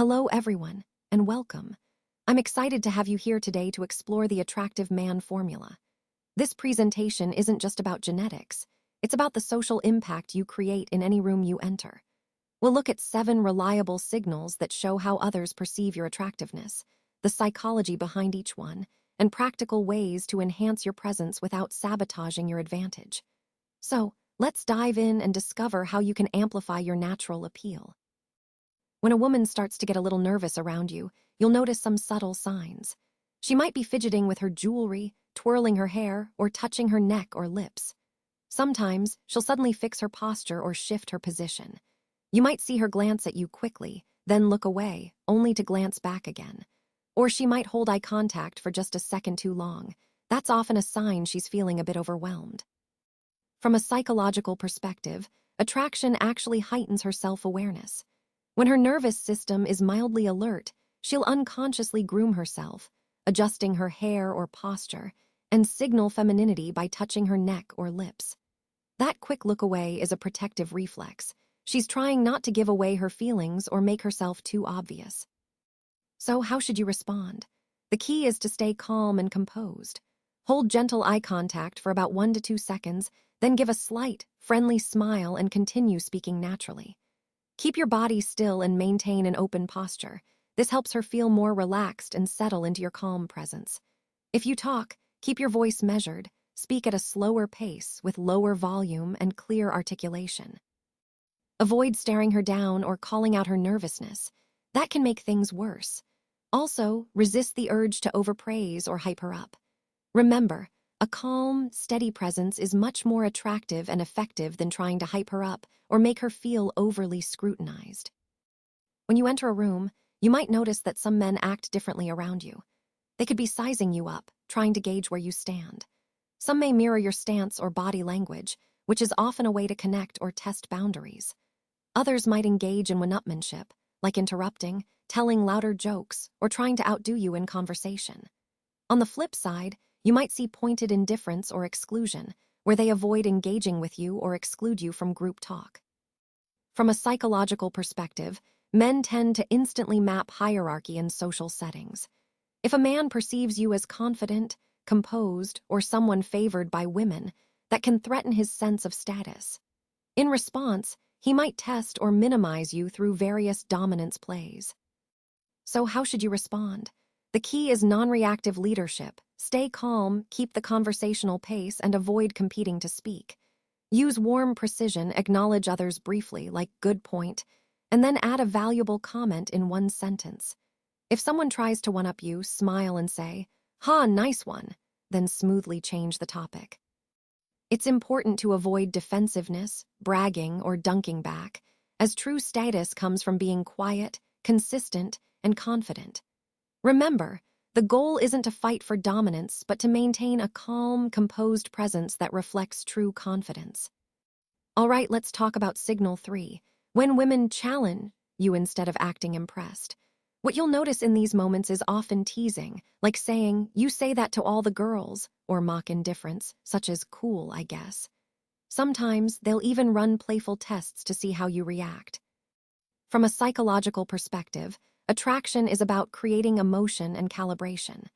Hello, everyone, and welcome. I'm excited to have you here today to explore the attractive man formula. This presentation isn't just about genetics, it's about the social impact you create in any room you enter. We'll look at 7 reliable signals that show how others perceive your attractiveness, the psychology behind each one, and practical ways to enhance your presence without sabotaging your advantage. So, let's dive in and discover how you can amplify your natural appeal. When a woman starts to get a little nervous around you, you'll notice some subtle signs. She might be fidgeting with her jewelry, twirling her hair, or touching her neck or lips. Sometimes, she'll suddenly fix her posture or shift her position. You might see her glance at you quickly, then look away, only to glance back again. Or she might hold eye contact for just a second too long. That's often a sign she's feeling a bit overwhelmed. From a psychological perspective, attraction actually heightens her self-awareness. When her nervous system is mildly alert, she'll unconsciously groom herself, adjusting her hair or posture, and signal femininity by touching her neck or lips. That quick look away is a protective reflex. She's trying not to give away her feelings or make herself too obvious. So how should you respond? The key is to stay calm and composed. Hold gentle eye contact for about 1 to 2 seconds, then give a slight, friendly smile and continue speaking naturally. Keep your body still and maintain an open posture. This helps her feel more relaxed and settle into your calm presence. If you talk, keep your voice measured. Speak at a slower pace with lower volume and clear articulation. Avoid staring her down or calling out her nervousness. That can make things worse. Also, resist the urge to overpraise or hype her up. Remember, a calm, steady presence is much more attractive and effective than trying to hype her up or make her feel overly scrutinized. When you enter a room, you might notice that some men act differently around you. They could be sizing you up, trying to gauge where you stand. Some may mirror your stance or body language, which is often a way to connect or test boundaries. Others might engage in one-upmanship, like interrupting, telling louder jokes, or trying to outdo you in conversation. On the flip side, you might see pointed indifference or exclusion, where they avoid engaging with you or exclude you from group talk. From a psychological perspective, men tend to instantly map hierarchy in social settings. If a man perceives you as confident, composed, or someone favored by women, that can threaten his sense of status. In response, he might test or minimize you through various dominance plays. So how should you respond? The key is non-reactive leadership. Stay calm, keep the conversational pace, and avoid competing to speak. Use warm precision, acknowledge others briefly, like "good point," and then add a valuable comment in one sentence. If someone tries to one-up you, smile and say, "Ha, nice one," then smoothly change the topic. It's important to avoid defensiveness, bragging, or dunking back, as true status comes from being quiet, consistent, and confident. Remember, the goal isn't to fight for dominance, but to maintain a calm, composed presence that reflects true confidence. All right, let's talk about signal 3. When women challenge you instead of acting impressed. What you'll notice in these moments is often teasing, like saying, "You say that to all the girls," or mock indifference, such as "cool, I guess." Sometimes they'll even run playful tests to see how you react. From a psychological perspective, attraction is about creating emotion and calibration.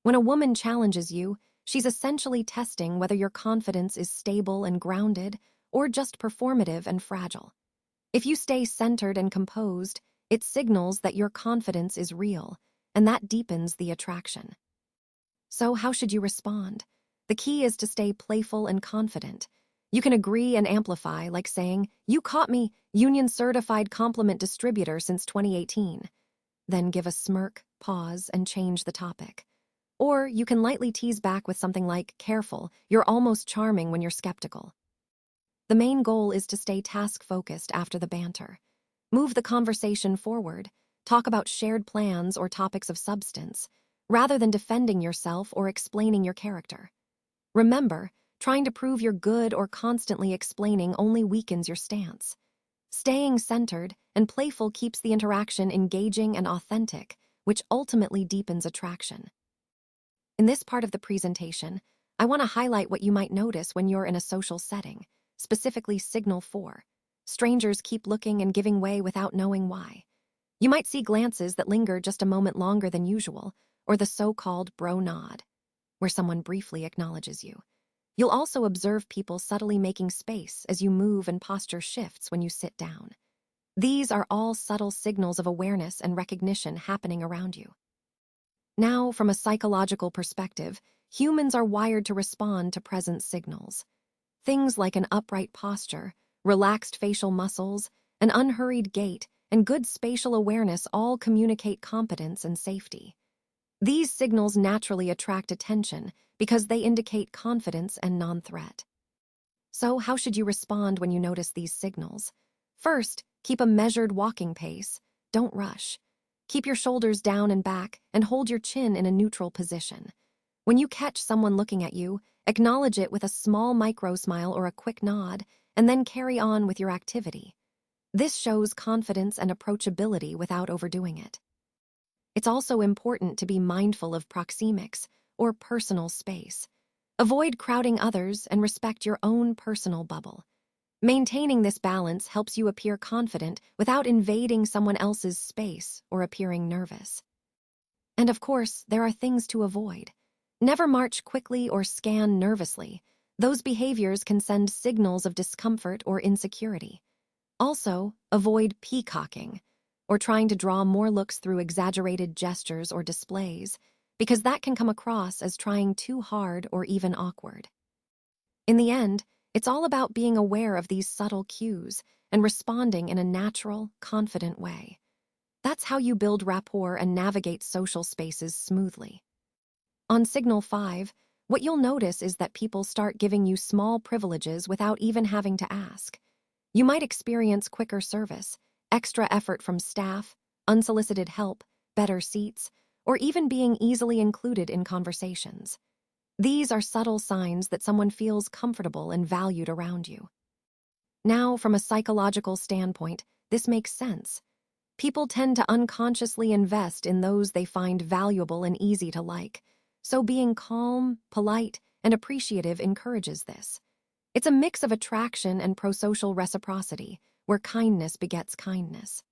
When a woman challenges you, she's essentially testing whether your confidence is stable and grounded or just performative and fragile. If you stay centered and composed, it signals that your confidence is real, and that deepens the attraction. So how should you respond? The key is to stay playful and confident. You can agree and amplify, like saying, "You caught me, union-certified compliment distributor since 2018. Then give a smirk, pause, and change the topic. Or you can lightly tease back with something like, "Careful, you're almost charming when you're skeptical." The main goal is to stay task-focused after the banter. Move the conversation forward, talk about shared plans or topics of substance, rather than defending yourself or explaining your character. Remember, trying to prove you're good or constantly explaining only weakens your stance. Staying centered and playful keeps the interaction engaging and authentic, which ultimately deepens attraction. In this part of the presentation, I want to highlight what you might notice when you're in a social setting, specifically signal 4. Strangers keep looking and giving way without knowing why. You might see glances that linger just a moment longer than usual, or the so-called bro nod, where someone briefly acknowledges you. You'll also observe people subtly making space as you move and posture shifts when you sit down. These are all subtle signals of awareness and recognition happening around you. Now, from a psychological perspective, humans are wired to respond to present signals. Things like an upright posture, relaxed facial muscles, an unhurried gait, and good spatial awareness all communicate competence and safety. These signals naturally attract attention because they indicate confidence and non-threat. So, how should you respond when you notice these signals? First, keep a measured walking pace. Don't rush. Keep your shoulders down and back and hold your chin in a neutral position. When you catch someone looking at you, acknowledge it with a small micro-smile or a quick nod, and then carry on with your activity. This shows confidence and approachability without overdoing it. It's also important to be mindful of proxemics, or personal space. Avoid crowding others and respect your own personal bubble. Maintaining this balance helps you appear confident without invading someone else's space or appearing nervous. And of course, there are things to avoid. Never march quickly or scan nervously. Those behaviors can send signals of discomfort or insecurity. Also, avoid peacocking, or trying to draw more looks through exaggerated gestures or displays, because that can come across as trying too hard or even awkward. In the end, it's all about being aware of these subtle cues and responding in a natural, confident way. That's how you build rapport and navigate social spaces smoothly. On Signal 5, what you'll notice is that people start giving you small privileges without even having to ask. You might experience quicker service, extra effort from staff, unsolicited help, better seats, or even being easily included in conversations. These are subtle signs that someone feels comfortable and valued around you. Now, from a psychological standpoint, this makes sense. People tend to unconsciously invest in those they find valuable and easy to like, so being calm, polite, and appreciative encourages this. It's a mix of attraction and prosocial reciprocity, where kindness begets kindness.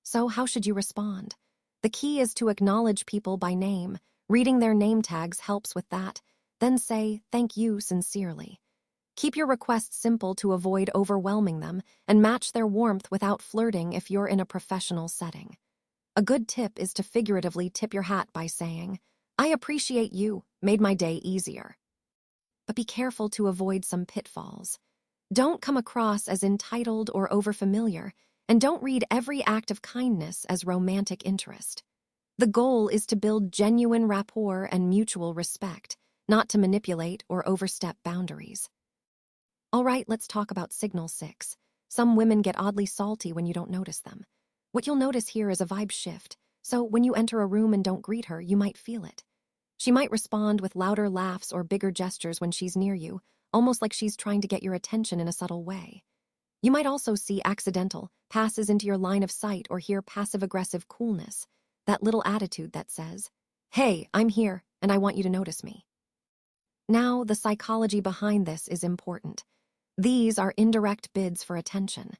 So how should you respond? The key is to acknowledge people by name. Reading their name tags helps with that. Then say, "Thank you," sincerely. Keep your requests simple to avoid overwhelming them, and match their warmth without flirting if you're in a professional setting. A good tip is to figuratively tip your hat by saying, "I appreciate you, made my day easier." But be careful to avoid some pitfalls. Don't come across as entitled or overfamiliar, and don't read every act of kindness as romantic interest. The goal is to build genuine rapport and mutual respect, not to manipulate or overstep boundaries. All right, let's talk about Signal 6. Some women get oddly salty when you don't notice them. What you'll notice here is a vibe shift, so when you enter a room and don't greet her, you might feel it. She might respond with louder laughs or bigger gestures when she's near you, almost like she's trying to get your attention in a subtle way. You might also see accidental passes into your line of sight or hear passive-aggressive coolness, that little attitude that says, "Hey, I'm here, and I want you to notice me." Now, the psychology behind this is important. These are indirect bids for attention.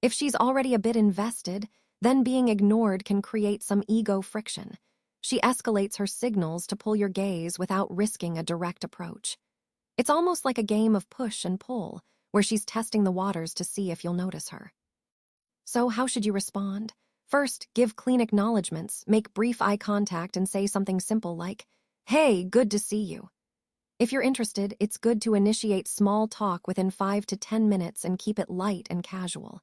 If she's already a bit invested, then being ignored can create some ego friction. She escalates her signals to pull your gaze without risking a direct approach. It's almost like a game of push and pull, where she's testing the waters to see if you'll notice her. So how should you respond? First, give clean acknowledgments, make brief eye contact, and say something simple like, "Hey, good to see you." If you're interested, it's good to initiate small talk within 5 to 10 minutes and keep it light and casual.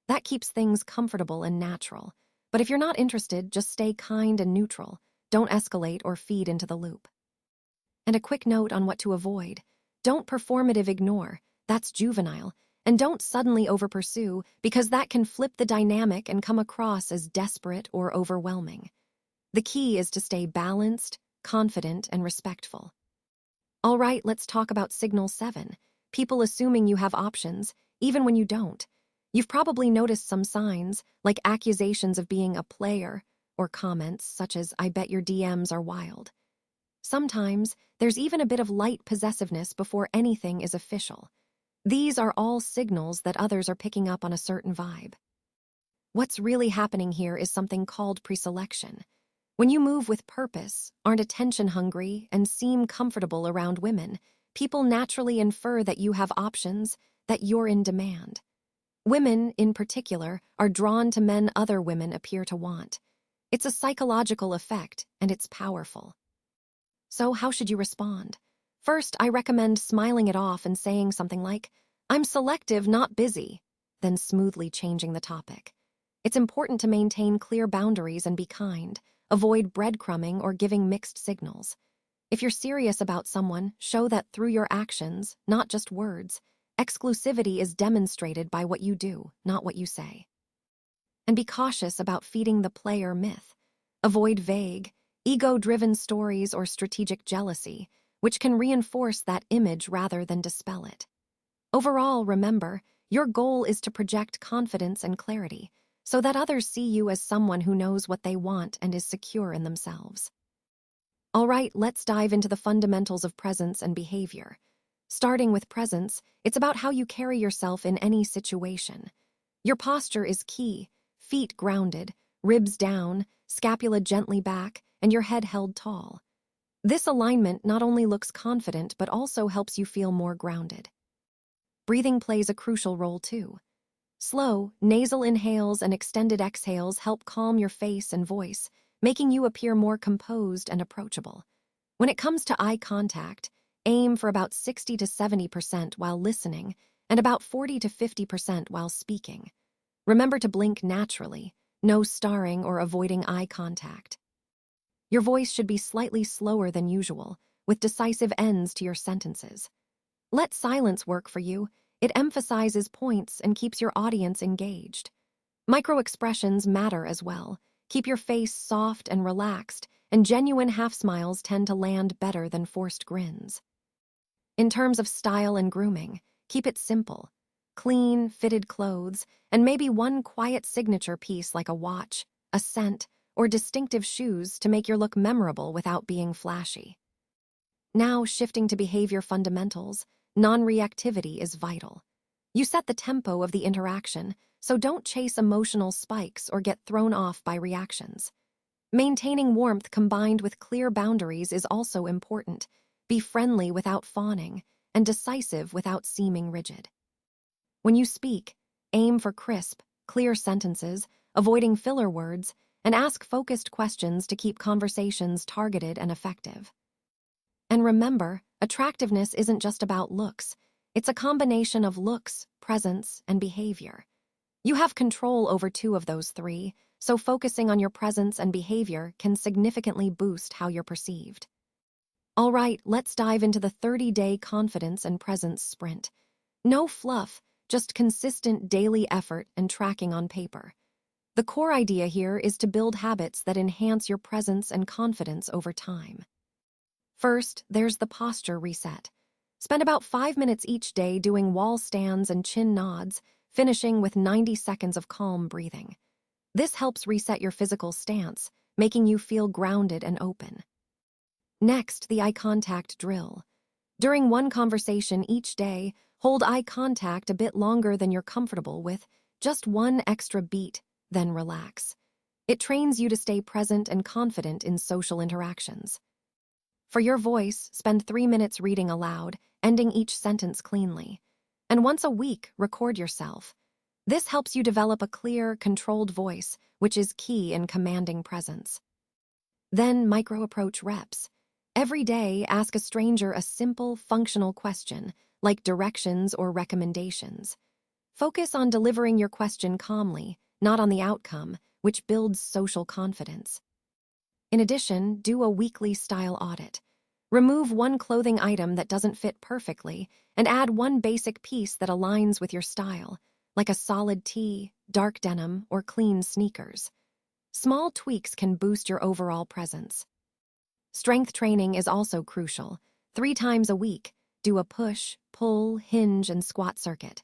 That keeps things comfortable and natural. But if you're not interested, just stay kind and neutral. Don't escalate or feed into the loop. And a quick note on what to avoid. Don't performative ignore. That's juvenile. And don't suddenly overpursue, because that can flip the dynamic and come across as desperate or overwhelming. The key is to stay balanced, confident, and respectful. All right, let's talk about Signal 7. People assuming you have options, even when you don't. You've probably noticed some signs, like accusations of being a player, or comments such as, "I bet your DMs are wild." Sometimes, there's even a bit of light possessiveness before anything is official. These are all signals that others are picking up on a certain vibe. What's really happening here is something called preselection. When you move with purpose, aren't attention-hungry, and seem comfortable around women, people naturally infer that you have options, that you're in demand. Women, in particular, are drawn to men other women appear to want. It's a psychological effect, and it's powerful. So how should you respond? First, I recommend smiling it off and saying something like, "I'm selective, not busy," then smoothly changing the topic. It's important to maintain clear boundaries and be kind. Avoid breadcrumbing or giving mixed signals. If you're serious about someone, show that through your actions, not just words. Exclusivity is demonstrated by what you do, not what you say. And be cautious about feeding the player myth. Avoid vague, ego-driven stories or strategic jealousy, which can reinforce that image rather than dispel it. Overall, remember, your goal is to project confidence and clarity, so that others see you as someone who knows what they want and is secure in themselves. All right, let's dive into the fundamentals of presence and behavior. Starting with presence, it's about how you carry yourself in any situation. Your posture is key: feet grounded, ribs down, scapula gently back, and your head held tall. This alignment not only looks confident but also helps you feel more grounded. Breathing plays a crucial role too. Slow, nasal inhales and extended exhales help calm your face and voice, making you appear more composed and approachable. When it comes to eye contact, aim for about 60 to 70% while listening and about 40 to 50% while speaking. Remember to blink naturally, no starring or avoiding eye contact. Your voice should be slightly slower than usual, with decisive ends to your sentences. Let silence work for you. It emphasizes points and keeps your audience engaged. Micro-expressions matter as well. Keep your face soft and relaxed, and genuine half-smiles tend to land better than forced grins. In terms of style and grooming, keep it simple. Clean, fitted clothes, and maybe one quiet signature piece like a watch, a scent, or distinctive shoes to make your look memorable without being flashy. Now, shifting to behavior fundamentals, non-reactivity is vital. You set the tempo of the interaction, so don't chase emotional spikes or get thrown off by reactions. Maintaining warmth combined with clear boundaries is also important. Be friendly without fawning, and decisive without seeming rigid. When you speak, aim for crisp, clear sentences, avoiding filler words, and ask focused questions to keep conversations targeted and effective. And remember, attractiveness isn't just about looks. It's a combination of looks, presence, and behavior. You have control over two of those three, so focusing on your presence and behavior can significantly boost how you're perceived. All right, let's dive into the 30-day confidence and presence sprint. No fluff, just consistent daily effort and tracking on paper. The core idea here is to build habits that enhance your presence and confidence over time. First, there's the posture reset. Spend about 5 minutes each day doing wall stands and chin nods, finishing with 90 seconds of calm breathing. This helps reset your physical stance, making you feel grounded and open. Next, the eye contact drill. During one conversation each day, hold eye contact a bit longer than you're comfortable with, just one extra beat, then relax. It trains you to stay present and confident in social interactions. For your voice, spend 3 minutes reading aloud, ending each sentence cleanly. And once a week, record yourself. This helps you develop a clear, controlled voice, which is key in commanding presence. Then, micro-approach reps. Every day, ask a stranger a simple, functional question, like directions or recommendations. Focus on delivering your question calmly, not on the outcome, which builds social confidence. In addition, do a weekly style audit. Remove one clothing item that doesn't fit perfectly and add one basic piece that aligns with your style, like a solid tee, dark denim, or clean sneakers. Small tweaks can boost your overall presence. Strength training is also crucial. 3 times a week, do a push, pull, hinge, and squat circuit.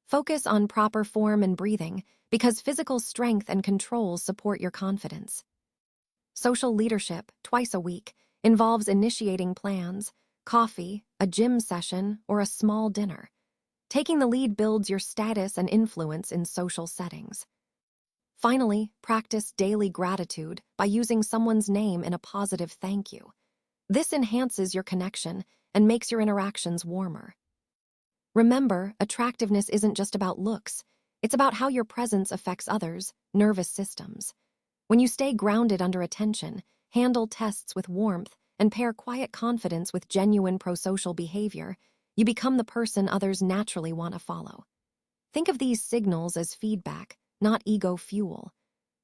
Focus on proper form and breathing because physical strength and control support your confidence. Social leadership, twice a week, involves initiating plans, coffee, a gym session, or a small dinner. Taking the lead builds your status and influence in social settings. Finally, practice daily gratitude by using someone's name in a positive thank you. This enhances your connection and makes your interactions warmer. Remember, attractiveness isn't just about looks. It's about how your presence affects others' nervous systems. When you stay grounded under attention, handle tests with warmth, and pair quiet confidence with genuine prosocial behavior, you become the person others naturally want to follow. Think of these signals as feedback, not ego fuel.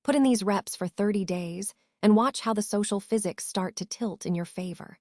Put in these reps for 30 days and watch how the social physics start to tilt in your favor.